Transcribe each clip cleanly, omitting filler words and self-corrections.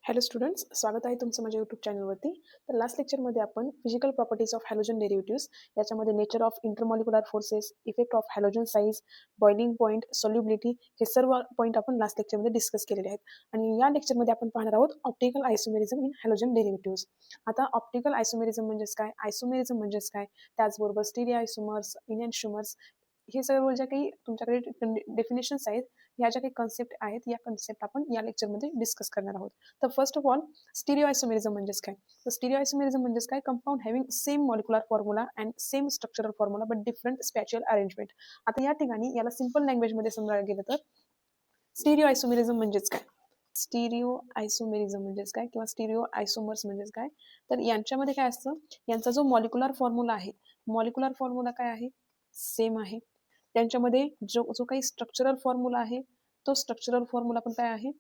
Hello students, स्वागत आहे तुमचं माझ्या यूट्यूब चॅनलवरती. तर लास्ट लेक्चरमध्ये आपण physical properties of halogen derivatives याच्यामध्ये nature of intermolecular forces, effect of halogen size, boiling point, solubility हे सर्व पॉईंट आपण लास्ट लेक्चरमध्ये डिस्कस केलेले आहेत. आणि या लेक्चरमध्ये आपण पाहणार आहोत optical isomerism in halogen derivatives. आता ऑप्टिकल आयसोमेरिझम म्हणजेच काय, आयसोमेरिझम म्हणजेच काय, त्याचबरोबर स्टिरिओ आयसोमर्स, इनॅन्शिओमर्स हे सर्व ज्या काही तुमच्याकडे डेफिनेशन्स आहेत, ह्या ज्या काही कन्सेप्ट आहेत, या कन्सेप्ट आपण या लेक्चरमध्ये डिस्कस करणार आहोत. तर first of all stereo isomerism म्हणजेच काय, तर स्टिरिओ आयसोमेरिझम म्हणजेच काय, compound having same molecular formula and same structural formula but different spatial arrangement. आता या ठिकाणी याला सिंपल लँग्वेजमध्ये समजायला गेलं तर स्टिरिओ आयसोमेरिझम म्हणजेच काय, स्टिरिओ आयसोमेरिझम म्हणजेच काय किंवा स्टिरिओ आयसोमर्स म्हणजेच काय, तर यांच्यामध्ये काय असतं, यांचा जो मॉलिक्युलर फॉर्म्युला आहे, मॉलिक्युलर फॉर्म्युला काय आहे, सेम आहे. त्यांच्यामध्ये जो जो काही स्ट्रक्चरल फॉर्म्युला आहे, तो स्ट्रक्चरल फॉर्म्युला पण काय आहे,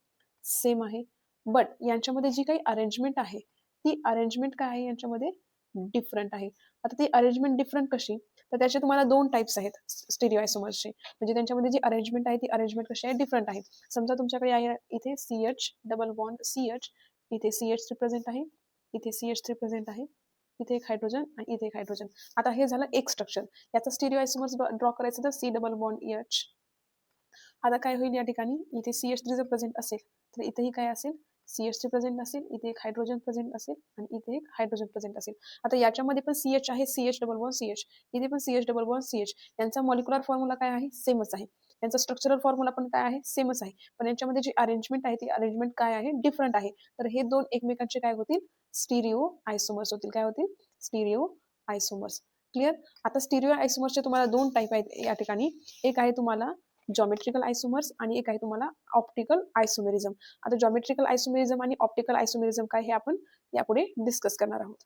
सेम आहे. बट यांच्यामध्ये जी काही अरेंजमेंट आहे, ती अरेंजमेंट काय आहे यांच्यामध्ये, डिफरंट आहे. आता ती अरेंजमेंट डिफरंट कशी, तर त्याचे तुम्हाला दोन टाइप्स आहेत स्टिरिओ आयसोमर्सचे. म्हणजे त्यांच्यामध्ये जी अरेंजमेंट आहे ती अरेंजमेंट कशी आहे, डिफरंट आहे. समजा तुमच्याकडे आहे इथे CH डबल बॉन्ड CH, इथे CH3 प्रेझेंट आहे, इथे CH3 प्रेझेंट आहे, इथे एक हायड्रोजन आणि इथे एक हायड्रोजन. आता हे झालं एक स्ट्रक्चर. याचा स्टिरिओ आयसोमर्स ड्रॉ करायचं तर C डबल बॉन्ड EH. आता काय होईल, या ठिकाणी इथे CH3 जर प्रेझेंट असेल तर इथेही काय असेल, CH3 प्रेझेंट असेल, इथे एक हायड्रोजन प्रेझेंट असेल आणि इथे एक हायड्रोजन प्रेझेंट असेल. आता याच्यामध्ये पण CH आहे, CH डबल बॉन्ड CH, इथे पण CH डबल बॉन्ड CH. यांचा मॉलिक्युलर फॉर्म्युला काय आहे, सेमच आहे. यांचा स्ट्रक्चरल फॉर्म्युला पण काय आहे, सेमच आहे. पण यांच्यामध्ये जी अरेंजमेंट आहे ती अरेंजमेंट काय आहे, डिफरंट आहे. तर हे दोन एकमेकांचे काय होतील, स्टिरिओ आयसोमर्स होतील. काय होतील, स्टिरिओ आयसोमर्स. क्लिअर. आता स्टिरिओ आयसोमर्सचे तुम्हाला दोन टाईप आहेत या ठिकाणी. एक आहे तुम्हाला जॉमेट्रिकल आयसोमर्स आणि एक आहे तुम्हाला ऑप्टिकल आयसोमेरिझम. आता जॉमेट्रिकल आयसोमेरिझम आणि ऑप्टिकल आयसोमेरिझम काय हे आपण यापुढे डिस्कस करणार आहोत.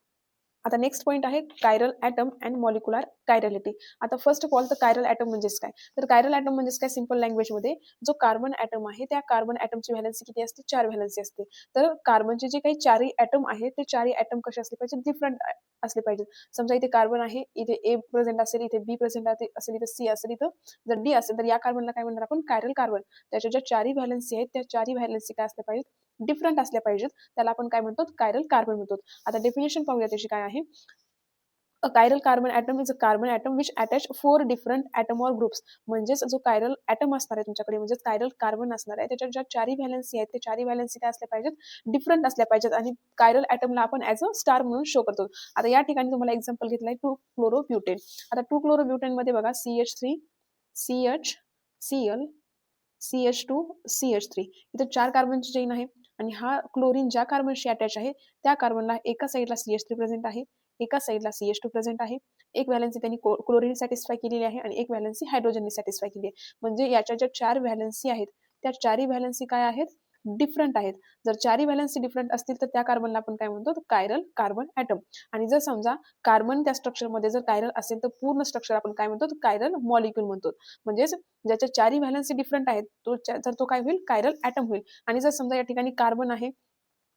आता नेक्स्ट पॉईंट आहे chiral atom and molecular chirality. आता फर्स्ट ऑफ ऑल तर कायरल ॲटम म्हणजेच काय, तर कायरल ॲटम म्हणजेच काय, सिंपल लँग्वेजमध्ये जो कार्बन ॲटम आहे त्या कार्बन ॲटमची व्हॅलन्सी किती असते, 4 व्हॅलन्सी असते. तर कार्बनचे जे काही चारही ॲटम आहेत ते चारही ॲटम कसे असले पाहिजे, डिफरंट असले पाहिजेत. समजा इथे कार्बन आहे, इथे A प्रेझेंट असेल, इथे B प्रेझेंट असेल, इथे C असेल, इथं जर D असेल, तर या कार्बनला काय म्हणणार आपण, कायरल कार्बन. त्याच्या ज्या चारही व्हॅलन्सी आहेत त्या चारही व्हॅलन्सी काय असल्या पाहिजेत, डिफरंट असल्या पाहिजेत. त्याला आपण काय म्हणतो, कायरल कार्बन म्हणतो. आता डेफिनेशन पाहूया त्याची काय आहे. A chiral carbon atom is a carbon atom which attach 4 different atom or groups. म्हणजेच जो कायरल ॲटम असणार आहे तुमच्याकडे, म्हणजे कायरल कार्बन असणार आहे, त्याच्या ज्या चारही व्हॅलन्सी आहेत, त्या चारही व्हॅलन्सी काय असल्या पाहिजेत, डिफरंट असल्या पाहिजेत. आणि कायरल ॲटमला आपण ॲज अ स्टार म्हणून शो करतो. आता या ठिकाणी तुम्हाला एक्झाम्पल घेतलंय 2 क्लोरोब्युटेन. आता 2 क्लोरोब्युटेन मध्ये बघा, CH3 CH Cl CH2 CH3, इथे 4 कार्बनची चेन आहे. आणि हा क्लोरीन ज्या कार्बनशी अटॅच आहे त्या कार्बनला एका साईडला CH3 प्रेझेंट आहे, एका साईडला CH2 प्रेझेंट आहे. एक व्हॅलन्सी त्यांनी क्लोरीन सॅटिस्फाय केलेली आहे आणि एक व्हॅलन्सी हायड्रोजनने सॅटिस्फाय केली आहे. म्हणजे याच्या ज्या 4 व्हॅलन्सी आहेत त्या चारही व्हॅलन्सी काय आहेत, डिफरंट आहेत. जर चारही व्हॅलन्सी डिफरंट असतील तर त्या कार्बनला आपण काय म्हणतो, कायरल कार्बन ॲटम. आणि जर समजा कार्बन त्या स्ट्रक्चरमध्ये जर कायरल असेल तर पूर्ण स्ट्रक्चर आपण काय म्हणतो, कायरल मॉलिक्यूल म्हणतो. म्हणजेच ज्याच्या चारही व्हॅलन्सी डिफरंट आहेत तो काय होईल, कायरल ॲटम होईल. आणि जर समजा या ठिकाणी कार्बन आहे,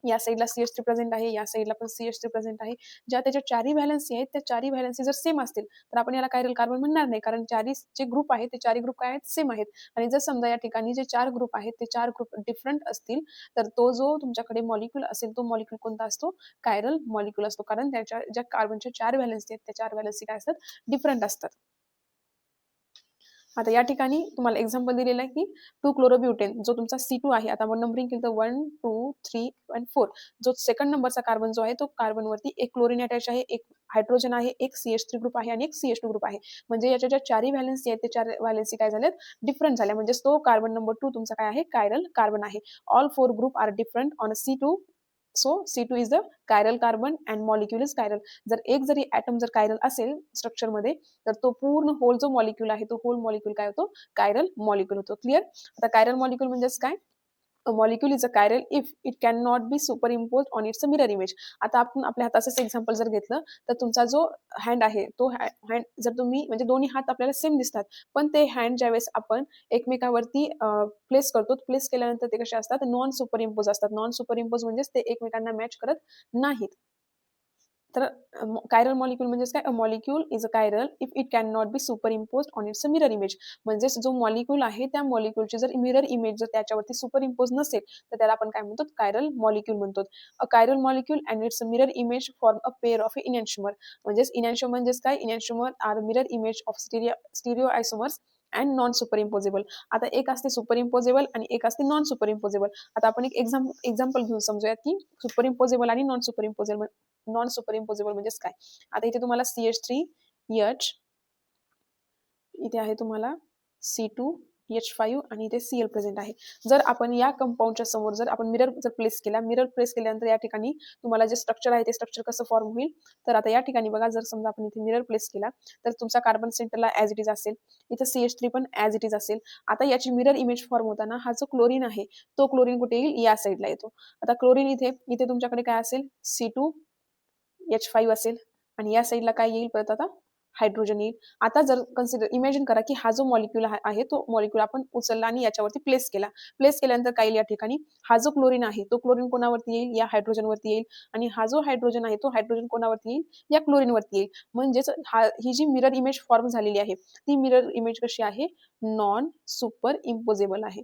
या साईडला CH3 प्रेझेंट आहे, या साईडला पण CH3 प्रेझेंट आहे, ज्या त्याच्या चारही व्हॅलन्सी आहेत त्या चारही व्हॅलन्सी जर सेम असतील तर आपण याला कायरल कार्बन म्हणणार नाही, कारण चारही जे ग्रुप आहेत ते चारही ग्रुप काय आहेत, सेम आहेत. आणि जर समजा या ठिकाणी जे 4 ग्रुप आहेत ते 4 ग्रुप डिफरंट असतील तर तो जो तुमच्याकडे मॉलिक्यूल असेल तो मॉलिक्यूल कोणता असतो, कायरल मॉलिक्यूल असतो. कारण त्याच्या ज्या कार्बनच्या 4 व्हॅलन्सी आहेत त्या 4 व्हॅलन्सी काय असतात, डिफरंट असतात. आता या ठिकाणी तुम्हाला एक्झाम्पल दिलेलं आहे की 2 क्लोरोब्युटेन जो तुमचा C2 आहे. आता आपण नंबरिंग केलं तर 1 2 3 आणि 4. जो सेकंड नंबरचा कार्बन जो आहे तो कार्बनवरती एक क्लोरीन अटॅच आहे, एक हायड्रोजन आहे, एक CH3 ग्रुप आहे आणि एक CH2 ग्रुप आहे. म्हणजे याच्या ज्या चारही व्हॅलन्सी आहेत ते 4 व्हॅलन्सी काय झाल्यात, डिफरंट झाल्या. म्हणजे तो कार्बन नंबर 2 तुमचा काय आहे, कायरल कार्बन आहे. All 4 group are different on C2. So C2 is the chiral carbon and molecule is chiral. जर एक जरी ॲटम जर कायरल असेल स्ट्रक्चरमध्ये तर तो पूर्ण होल जो मॉलिक्यूल आहे तो होल मॉलिक्यूल काय होतो, कायरल मॉलिक्यूल होतो. क्लिअर. आता कायरल मॉलिक्यूल म्हणजेच काय, a molecule is a chiral if it can not be super impose on it's mirror image. आता आपण आपल्या हाताचंच एक्झाम्पल जर घेतलं तर तुमचा जो हँड आहे तो हँड जर तुम्ही म्हणजे दोन्ही हात आपल्याला सेम दिसतात, पण ते हँड ज्यावेळेस आपण एकमेकावरती प्लेस करतो, प्लेस केल्यानंतर ते कसे असतात, नॉन सुपर इम्पोज असतात. नॉन सुपर इम्पोज म्हणजेच ते एकमेकांना मॅच करत नाहीत. तर कायरल मॉलिक्यूल म्हणजेच काय? A molecule is a chiral if it can not be super impose on it's mirror image. म्हणजेच जो मॉलिक्यूल आहे त्या मॉलिक्यूलची जर मिरर इमेज जर त्याच्यावरती सुपर इम्पोज नसेल तर त्याला आपण काय म्हणतो? कायरल मॉलिक्यूल म्हणतो. A chiral molecule and its mirror image form a pair of enantiomer. म्हणजेच इनॅन्शिओमर म्हणजेच काय? Enantiomer are mirror image of stereo isomers and non super imposable. आता एक असते सुपर इम्पोजेबल आणि एक असते नॉन सुपर इम्पोजेबल. आता आपण एक एक्झाम्पल घेऊन समजूयात की सुपर इम्पोजेबल आणि नॉन सुपर इम्पोजेबल म्हणजेच काय? आता इथे तुम्हाला CH3H, इथे आहे तुम्हाला C2H5 आणि इथे Cl प्रेझेंट आहे. जर आपण या कंपाऊंडच्या समोर जर आपण मिरर जर प्लेस केल्यानंतर या ठिकाणी तुम्हाला जे स्ट्रक्चर आहे ते स्ट्रक्चर कसं फॉर्म होईल? तर आता या ठिकाणी बघा, जर समजा आपण इथे मिरर प्लेस केला तर तुमचा कार्बन सेंटरला ॲज इट इज असेल, इथे CH3 पण ॲज इट इज असेल. आता याची मिरर इमेज फॉर्म होताना हा जो क्लोरीन आहे तो क्लोरीन कुठे येईल? या साईडला येतो. आता क्लोरीन इथे तुमच्याकडे काय असेल? C2H5 असेल आणि या साईडला काय येईल परत आता? हायड्रोजन येईल. आता जर इमॅजिन करा की हा जो मॉलिक्यूल आहे तो मॉलिक्यूल आपण उचलला आणि याच्यावरती प्लेस केला. प्लेस केल्यानंतर काय येईल या ठिकाणी? हा जो क्लोरीन आहे तो क्लोरीन कोणावरती येईल? या हायड्रोजनवरती येईल आणि हा जो हायड्रोजन आहे तो हायड्रोजन कोणावरती येईल? या क्लोरीनवरती येईल. म्हणजेच ही जी मिरर इमेज फॉर्म झालेली आहे ती मिरर इमेज कशी आहे? नॉन सुपर इम्पोजेबल आहे.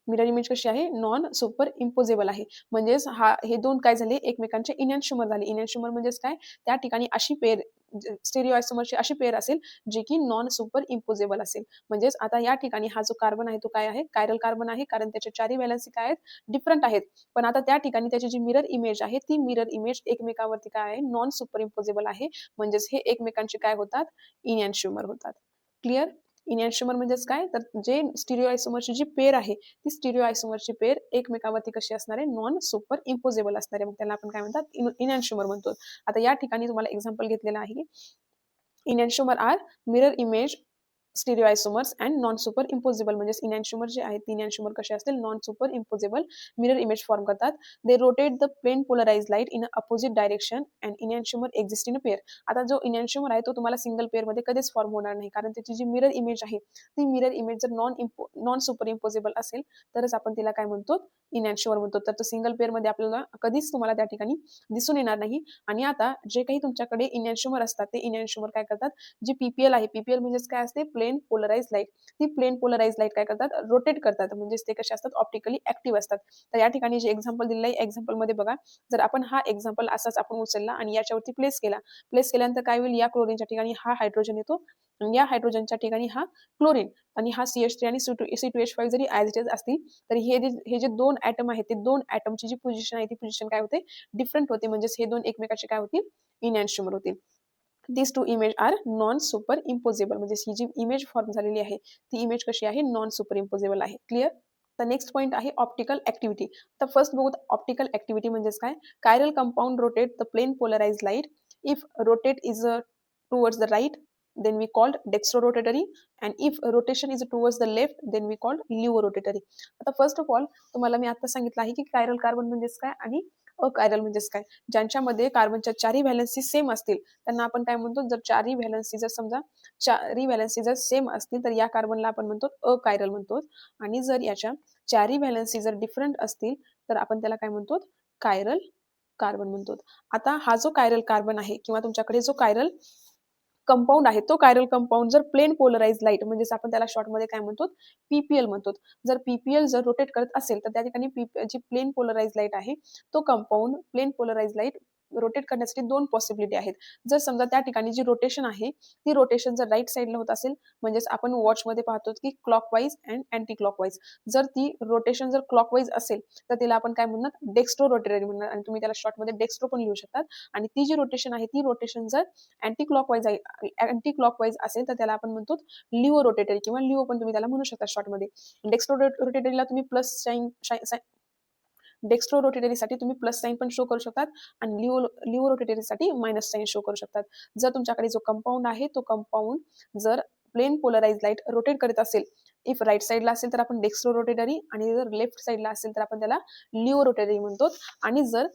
मिरर इमेज कशी आहे? नॉन सुपर इम्पोजेबल आहे. म्हणजेच हे दोन काय झाले? एकमेकांचे इनॅन्शिओमर झाले. इनॅन्शिओमर म्हणजेच काय? त्या ठिकाणी अशी पेअर स्टिरिओ आयसोमरची अशी पेअर असेल जी की नॉन सुपर इम्पोजेबल असेल. म्हणजेच आता या ठिकाणी हा जो कार्बन आहे तो काय आहे? कायरल कार्बन आहे, कारण त्याच्या चारही व्हॅलेन्सी काय आहेत? डिफरंट आहेत. पण आता त्या ठिकाणी त्याची जी मिरर इमेज आहे ती मिरर इमेज एकमेकांवरती काय आहे? नॉन सुपर इम्पोजेबल आहे. म्हणजेच हे एकमेकांचे काय होतात? इनॅन्शिओमर होतात. क्लिअर? इनॅन्शिओमर म्हणजेच काय? तर जे स्टिरिओ आयसोमरची जी पेअर आहे ती स्टिरिओ आयसोमरची पेअर एकमेकांवरती कशी असणार आहे? नॉन सुपर इम्पोजेबल असणार आहे. मग त्याला आपण काय म्हणतात? इनॅन्शिओमर म्हणतो. आता या ठिकाणी तुम्हाला एक्झाम्पल घेतलेलं आहे. Enantiomer are mirror image stereo isomers and non super imposable. म्हणजेच इनॅन्शिओमर जे आहेत इनॅन्शिओमर कसे असतील? Non super imposable mirror image form करतात. They rotate the plane polarise light in opposite direction and enantiomer exist in a pair. आता जो इनॅन्शिओमर आहे तो तुम्हाला सिंगल पेअरमध्ये कधीच फॉर्म होणार नाही, कारण त्याची जी मिरर इमेज आहे ती मिरर इमेज जर नॉन सुपर इम्पोजेबल असेल तरच आपण तिला काय म्हणतो? इनॅन्शिओमर म्हणतो. तर तो सिंगल पेअरमध्ये आपल्याला कधीच तुम्हाला त्या ठिकाणी दिसून येणार नाही. आणि आता जे काही तुमच्याकडे इनॅन्शिओमर असतात ते इनॅन्शिओमर काय करतात? जी PPL आहे, PPL म्हणजेच काय असते? Plane polarise light. ती प्लेन पोलराइज लाईट काय करतात? रोटेट करतात. म्हणजेच ते कसे असतात? ऑप्टिकली ऍक्टिव्ह असतात. तर या ठिकाणी जे एक्झाम्पल दिलेलं आहे, एक्झाम्पलमध्ये बघा, जर आपण हा एक्झाम्पल असाच आपण उचलला आणि याच्यावरती प्लेस केल्यानंतर काय होईल? या क्लोरीनच्या ठिकाणी हा हायड्रोजन येतो आणि या हायड्रोजनच्या ठिकाणी हा क्लोरीन आणि हा CH3 आणि C2H5 जरी ॲज इट इज असतील तरी हे जे दोन ॲटम आहेत ते दोन ॲटमची जी पोझिशन आहे ती पोझिशन काय होते? डिफरंट होते. म्हणजेच हे दोन एकमेकाचे काय होतील? इनॅन्शिओमर होतील. This two image are non super imposable. म्हणजे ही जी इमेज फॉर्म झालेली आहे ती इमेज कशी आहे? नॉन सुपर इम्पोजेबल आहे. क्लिअर? तर नेक्स्ट पॉईंट आहे ऑप्टिकल ऍक्टिव्हिटी. तर फर्स्ट बघू ऑप्टिकल ऍक्टिव्हिटी म्हणजेच काय? Chiral compound rotate the plane polarise light. If rotate is towards the right then we called dextrorotatory, and if rotation is towards the left then we called levorotatory. आता first of all तुम्हाला मी आता सांगितलं आहे की chiral carbon म्हणजेच काय आणि achiral म्हणजेच काय. ज्यांच्यामध्ये कार्बनच्या चारही व्हॅलेन्सी सेम असतील त्यांना आपण काय म्हणतो? जर चारही व्हॅलेन्सी जर सेम असतील तर या कार्बनला आपण म्हणतो अकायरल म्हणतो. आणि जर याच्या चारही व्हॅलेन्सी जर डिफरंट असतील तर आपण त्याला काय म्हणतो? कायरल कार्बन म्हणतो. आता हा जो कायरल कार्बन आहे किंवा तुमच्याकडे जो कायरल कंपाऊंड आहे तो कायरल कंपाऊंड जर प्लेन पोलराइज लाईट म्हणजेच आपण त्याला शॉर्टमध्ये काय म्हणतो? PPL म्हणतो. जर PPL जर रोटेट करत असेल तर त्या ठिकाणी जी प्लेन पोलराइज लाईट आहे तो compound plane polarise light rotate करण्यासाठी दोन पॉसिबिलिटी आहेत. जर समजा त्या ठिकाणी जी रोटेशन आहे ती रोटेशन जर राईट साईडला होत असेल, म्हणजेच आपण वॉचमध्ये पाहतो की क्लॉकवाईज अँड अँटी क्लॉकवाईज. जर ती रोटेशन जर क्लॉकवाईज असेल तर तिला आपण काय म्हणणार? डेक्स्ट्रो रोटेटरी म्हणणार आणि तुम्ही त्याला शॉर्टमध्ये डेक्स्ट्रो पण लिहू शकतात. आणि ती जी रोटेशन आहे ती रोटेशन जर अँटी क्लॉकवाईज असेल तर त्याला आपण म्हणतो लिओ रोटेटरी किंवा लिओ पण तुम्ही त्याला म्हणू शकता शॉर्टमध्ये. डेक्स्ट्रो रोटेटरीला तुम्ही प्लस डेक्स्ट्रो रोटेटरीसाठी तुम्ही प्लस साईन पण शो करू शकतात आणि लिओ रोटेटरीसाठी मायनस साईन शो करू शकतात. जर तुमच्याकडे जो कंपाऊंड आहे तो कंपाऊंड जर प्लेन पोलराइज लाईट रोटेट करत असेल, इफ राईट साईडला असेल तर आपण डेक्स्ट्रो रोटेटरी आणि जर लेफ्ट साईडला असेल तर आपण त्याला लिओ रोटेटरी म्हणतो. आणि जर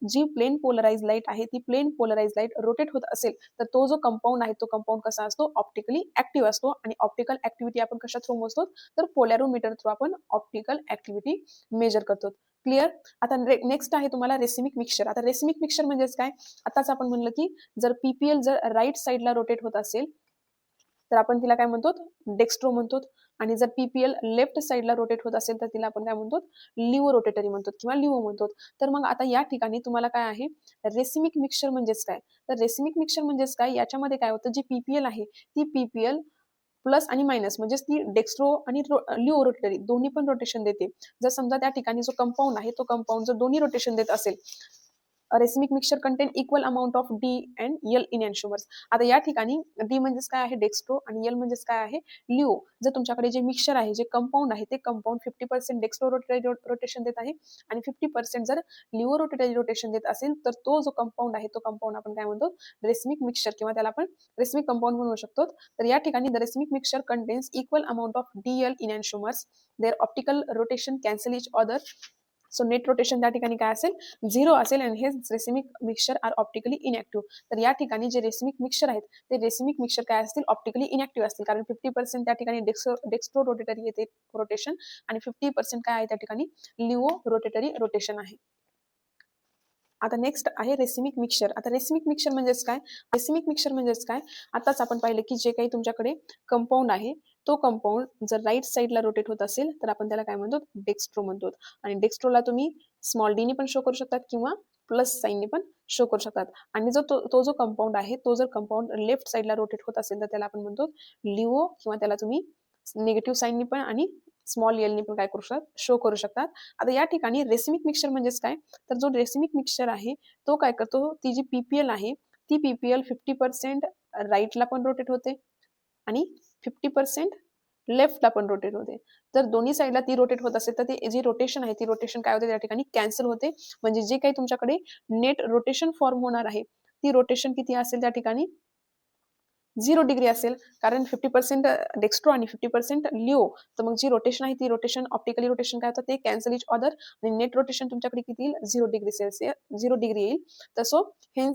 जी प्लेन पोलराइज लाईट आहे ती प्लेन पोलराइज लाईट रोटेट होत असेल तर तो जो कंपाऊंड आहे तो कंपाऊंड कसा असतो? ऑप्टिकली ऍक्टिव्ह असतो. आणि ऑप्टिकल ऍक्टिव्हिटी आपण कशा थ्रू मोजतो? तर पोलॅरोमीटर थ्रू आपण ऑप्टिकल ऍक्टिव्हिटी मेजर करतो. क्लिअर. आता नेक्स्ट आहे तुम्हाला रेसिमिक मिक्सचर. आता रेसिमिक मिक्सचर म्हणजेच काय, आताच आपण म्हणलं की जर पीपीएल जर राईट साईडला रोटेट होत असेल तर आपण तिला काय म्हणतो, डेक्स्ट्रो म्हणतो. आणि जर पीपीएल लेफ्ट साईडला रोटेट होत असेल तर तिला आपण काय म्हणतो, लिओ रोटेटरी म्हणतो किंवा लिओ म्हणतो. तर मग आता या ठिकाणी तुम्हाला काय आहे, रेसिमिक मिक्सचर म्हणजेच काय, तर रेसिमिक मिक्सचर म्हणजेच काय, याच्यामध्ये काय होतं, जी पीपीएल आहे ती पीपीएल प्लस आणि मायनस म्हणजेच ती डेक्स्ट्रो आणि लिओ रोटेटरी दोन्ही पण रोटेशन देते. जर समजा त्या ठिकाणी जो कंपाऊंड आहे तो कंपाऊंड जर दोन्ही रोटेशन देत असेल, racemic mixture contain equal amount of D and L enantiomers. आता या ठिकाणी डी म्हणजेच काय आहे, डेक्स्ट्रो, आणि एल म्हणजेच काय आहे, लिओ. जर तुमच्याकडे जे मिक्सचर आहे, जे कंपाऊंड आहे, ते कंपाऊंड 50% डेक्स्ट्रो रोटेशन देत आहे आणि 50% जर लिओ रोटेटरी रोटेशन देत असेल तर तो जो कंपाऊंड आहे तो कंपाऊंड आपण काय म्हणतो, रेसिमिक मिक्सचर किंवा त्याला आपण रेसिमिक कंपाऊंड म्हणू शकतो. तर या ठिकाणी the racemic mixture contains equal amount of D L enantiomers, their optical rotation cancel each other. So net rotation त्या ठिकाणी काय असेल, 0 असेल आणि हे racemic mixture are optically inactive. तर या ठिकाणी जे रेसिमिक मिक्सचर आहेत ते रेसिमिक मिक्सचर काय असतील, ऑप्टिकली इनॅक्टिव्ह असतील, कारण 50% त्या ठिकाणी डेक्स्ट्रो रोटेटरी येते रोटेशन आणि 50% काय आहे त्या ठिकाणी लिओ रोटेटरी रोटेशन आहे. आता नेक्स्ट आहे रेसिमिक मिक्सचर. आता रेसिमिक मिक्सचर म्हणजेच काय, रेसिमिक मिक्सचर म्हणजेच काय, आताच आपण पाहिलं की जे काही तुमच्याकडे कंपाऊंड आहे तो कंपाऊंड जर राईट साईडला रोटेट होत असेल तर आपण त्याला काय म्हणतो, डेक्स्ट्रो म्हणतो. आणि डेक्स्ट्रोला तुम्ही स्मॉल डी ने पण शो करू शकतात किंवा प्लस साईनने पण शो करू शकतात. आणि जो तो जो कंपाऊंड आहे तो जर कंपाऊंड लेफ्ट साईडला रोटेट होत असेल तर त्याला आपण म्हणतो लिओ, किंवा त्याला तुम्ही निगेटिव्ह साईनने पण आणि स्मॉल एलने पण काय करू शकतात, शो करू शकतात. आता या ठिकाणी रेसिमिक मिक्सचर म्हणजेच काय, तर जो रेसिमिक मिक्सचर आहे तो काय करतो, ती जी पीपीएल आहे ती पीपीएल 50% राईटला पण रोटेट होते आणि 50% लेफ्टला पण रोटेट होते. जर दोन्ही साईडला ती रोटेट होत असेल तर ती जी रोटेशन आहे ती रोटेशन काय होते, त्या ठिकाणी कॅन्सल होते. म्हणजे जे काही तुमच्याकडे नेट रोटेशन फॉर्म होणार आहे ती रोटेशन किती असेल त्या ठिकाणी, 0 डिग्री असेल, कारण 50% डेक्स्ट्रो आणि 50% लिओ. तर मग जी रोटेशन आहे ती रोटेशन ऑप्टिकली रोटेशन काय होतं, ते कॅन्सल इच अदर आणि नेट रोटेशन तुमच्याकडे किती येईल, 0 डिग्री सेल्सियस 0 डिग्री येईल. तसं हे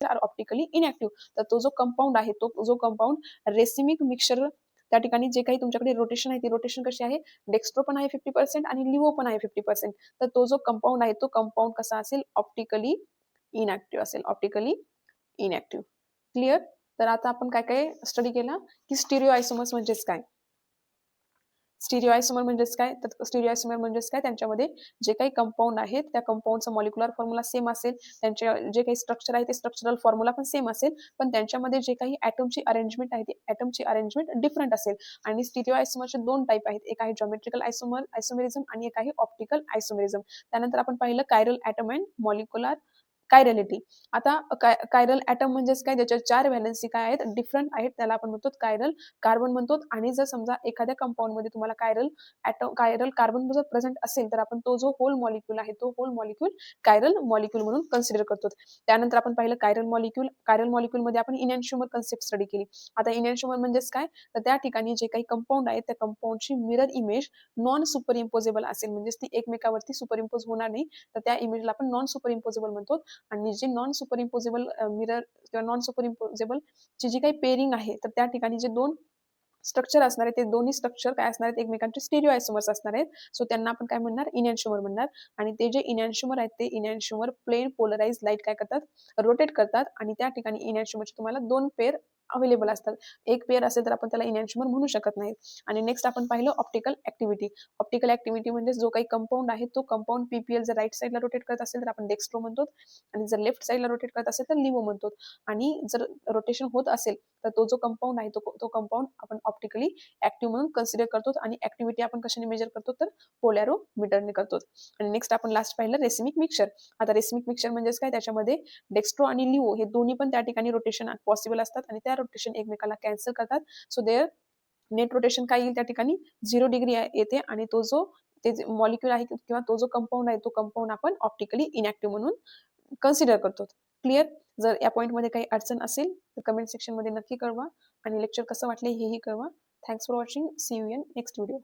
आर ऑप्टिकली इनॅक्टिव्ह. तर तो जो कंपाऊंड आहे तो जो कंपाऊंड रेसिमिक मिक्सचर, त्या ठिकाणी जे काही तुमच्याकडे रोटेशन आहे ती रोटेशन कशी आहे, डेक्स्ट्रो पण आहे 50% आणि लिओ पण आहे 50%. तर तो जो कंपाऊंड आहे तो कंपाऊंड कसा असेल, ऑप्टिकली इनॅक्टिव्ह असेल, ऑप्टिकली इनॅक्टिव्ह. क्लिअर. तर आता आपण काय काय स्टडी केला की स्टिरिओ आयसोमर्स म्हणजेच काय, स्टिरिओ आयसोमर म्हणजेच काय, तर स्टिरिओ आयसोमर म्हणजेच काय, त्यांच्यामध्ये जे काही कंपाऊंड आहेत त्या कंपाऊंडचा मॉलिक्युलर फॉर्म्युला सेम असेल, त्यांचे जे काही स्ट्रक्चर आहे ते स्ट्रक्चरल फॉर्म्युला पण सेम असेल, पण त्यांच्यामध्ये जे काही ॲटमची अरेंजमेंट आहे ती ॲटमची अरेंजमेंट डिफरंट असेल. आणि स्टिरिओ आयसोमरचे 2 टाईप आहेत, एक आहे जॉमेट्रिकल आयसोमेरिझम आणि एक आहे ऑप्टिकल आयसोमेरिझम. त्यानंतर आपण पाहिलं chiral atom and molecular chirality. आता कायरल ॲटम म्हणजेच काय, त्याच्या 4 व्हॅलेन्सी काय आहेत, डिफरंट आहेत, त्याला आपण म्हणतो कायरल कार्बन म्हणतो. आणि जर समजा एखाद्या कंपाऊंडमध्ये तुम्हाला कायरल कार्बन जर प्रेझेंट असेल तर आपण तो जो होल मॉलिक्यूल आहे तो होल मॉलिक्यूल कायरल मॉलिक्यूल म्हणून कन्सिडर करतो. त्यानंतर आपण पाहिलं कायरल मॉलिक्यूलमध्ये आपण इनॅन्शियुमर कन्सेप्ट स्टडी केली. आता इनॅन्शियुमर म्हणजेच काय, तर त्या ठिकाणी जे काही कंपाऊंड आहे त्या कंपाऊंडची mirror image non super imposable असेल, म्हणजेच ती एकमेकावरती सुपर इम्पोज होणार नाही, तर त्या इमेजला आपण नॉन सुपर इम्पोजेबल म्हणतो. आणि जे नॉन सुपर इम्पोजेबल मिरर किंवा नॉन सुपर इम्पोजेबल ची जी काही पेरिंग आहे तर त्या ठिकाणी जे 2 स्ट्रक्चर असणार आहे ते दोन्ही स्ट्रक्चर काय असणार आहेत, एकमेकांचे स्टिरिओ आयसोमर्स असणार आहेत. सो त्यांना आपण काय म्हणणार, इनॅन्शियुमर म्हणणार. आणि ते जे इनॅन्शियुमर आहेत ते इनॅन्शियुमर प्लेन पोलराइज लाईट काय करतात, रोटेट करतात. आणि त्या ठिकाणी इनॅन्शियुमरचे तुम्हाला 2 पेअर अवेलेबल असतात. एक पेअर असेल तर आपण त्याला इनॅन्शियुमर म्हणू शकत नाही. आणि नेक्स्ट आपण पाहिलं ऑप्टिकल ऍक्टिव्हिटी. ऑप्टिकल ऍक्टिव्हिटी म्हणजे जो काही कंपाऊंड आहे तो कंपाऊंड पीपीएल जर राईट साईडला रोटेट करत असेल तर आपण डेक्स्ट्रो म्हणतो, आणि जर लेफ्ट साईडला रोटेट करत असेल तर लिओ म्हणतो. आणि जर रोटेशन होत असेल तर तो जो कंपाऊंड आहे तो कंपाऊंड आपण ऑप्टिकली ऍक्टिव्ह म्हणून कन्सिडर करतो. आणि ऍक्टिव्हिटी आपण कशाने मेजर करतो, तर पोलॅरोमीटरने करतो. आणि नेक्स्ट आपण लास्ट पाहिलं रेसिमिक मिक्सचर. आता रेसिमिक मिक्सचर म्हणजेच काय, त्याच्यामध्ये डेक्स्ट्रो आणि लिओ हे दोन्ही पण त्या ठिकाणी रोटेशन पॉसिबल असतात आणि त्या रोटेशन एकमेकाला कॅन्सल करतात. सो देअर नेट रोटेशन काय येईल त्या ठिकाणी, 0 डिग्री येते. आणि तो जो मॉलिक्यूल आहे किंवा तो जो कंपाऊंड आहे तो कंपाऊंड आपण ऑप्टिकली इनॅक्टिव्ह म्हणून कन्सिडर करतो. क्लिअर. जर या पॉईंटमध्ये काही अडचण असेल तर कमेंट सेक्शनमध्ये नक्की कळवा आणि लेक्चर कसं वाटले हेही कळवा. Thanks for watching. See you in next video.